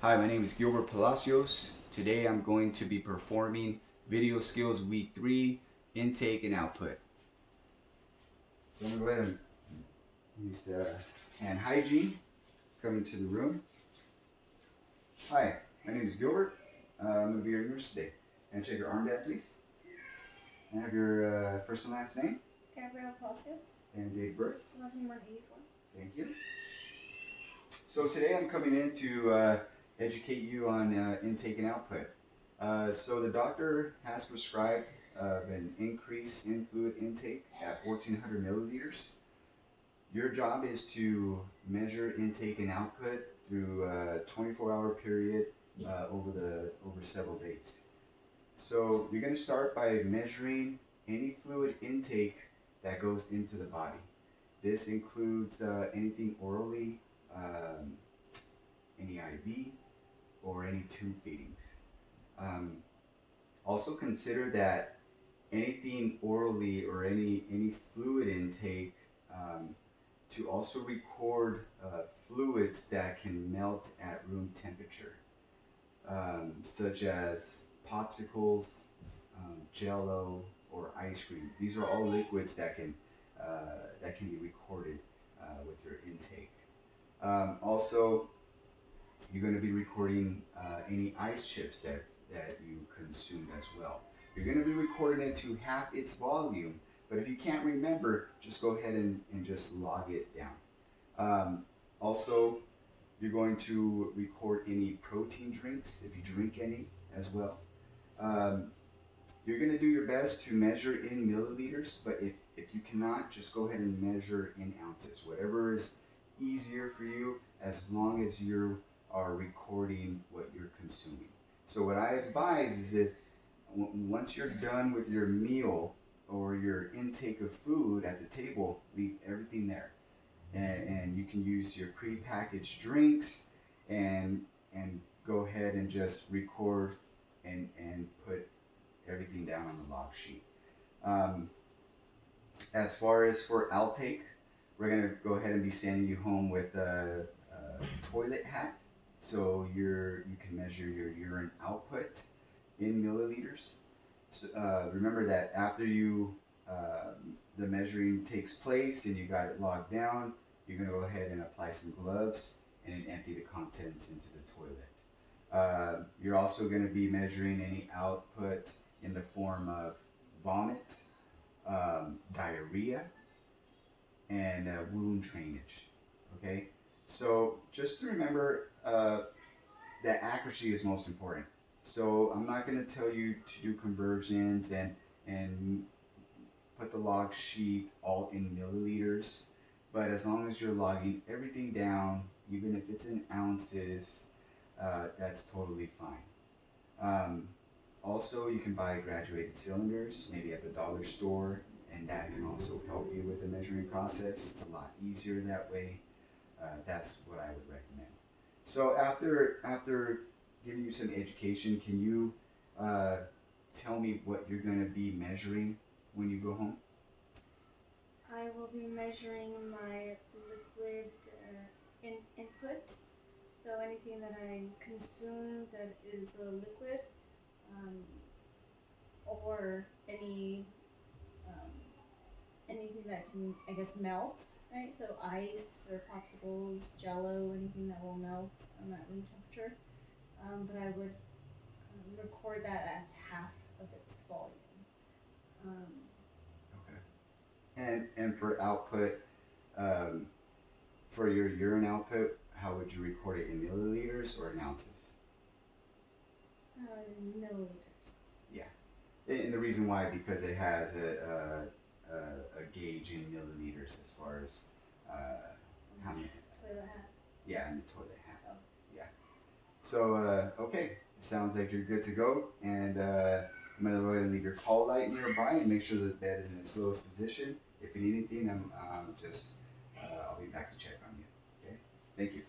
Hi, my name is Gilbert Palacios. Today I'm going to be performing Video Skills Week 3 Intake and Output. So I'm going to go ahead and use hand hygiene. Come into the room. Hi, my name is Gilbert. I'm going to be your nurse today. And check your arm down, please. And have your first and last name. Gabrielle Palacios. And date of birth. 11/1/84. Thank you. So today I'm coming in to educate you on intake and output. So the doctor has prescribed an increase in fluid intake at 1400 milliliters. Your job is to measure intake and output through a 24-hour period over several days. So you're going to start by measuring any fluid intake that goes into the body. This includes anything orally, any IV, or any tube feedings. Also consider that anything orally or any fluid intake, to also record fluids that can melt at room temperature, such as popsicles, Jello, or ice cream. These are all liquids that can be recorded with your intake. Also, you're going to be recording any ice chips that you consumed as well. You're going to be recording it to half its volume, but if you can't remember, just go ahead and just log it down. Also, you're going to record any protein drinks, if you drink any as well. You're going to do your best to measure in milliliters, but if you cannot, just go ahead and measure in ounces. Whatever is easier for you, as long as you are recording what you're consuming. So what I advise is if once you're done with your meal or your intake of food at the table, leave everything there. And you can use your pre-packaged drinks and go ahead and just record and put everything down on the log sheet. As far as for outtake, we're going to go ahead and be sending you home with a toilet hat, so you can measure your urine output in milliliters. So, remember that after the measuring takes place and you got it logged down, you're going to go ahead and apply some gloves and then empty the contents into the toilet. You're also going to be measuring any output in the form of vomit, diarrhea, and wound drainage. Okay, so just to remember that accuracy is most important. So I'm not going to tell you to do conversions and put the log sheet all in milliliters, but as long as you're logging everything down, even if it's in ounces, that's totally fine. Also, you can buy graduated cylinders, maybe at the dollar store, and that can also help you with the measuring process. It's a lot easier that way. That's what I would recommend. So after giving you some education, can you tell me what you're going to be measuring when you go home? I will be measuring my liquid input. So anything that I consume that is a liquid, or anything that can, I guess, melt, right? So ice or popsicles, Jello, anything that will melt at room temperature. But I would record that at half of its volume. Okay. And for output, for your urine output, how would you record it, in milliliters or in ounces? Milliliters. Yeah. And the reason why, because it has a gauge in milliliters as far as how many. Toilet hat. Yeah, in the toilet hat. Oh. Yeah. So, okay, it sounds like you're good to go. And I'm going to go ahead and leave your call light nearby and make sure that the bed is in its lowest position. If you need anything, I'll be back to check on you. Okay? Thank you.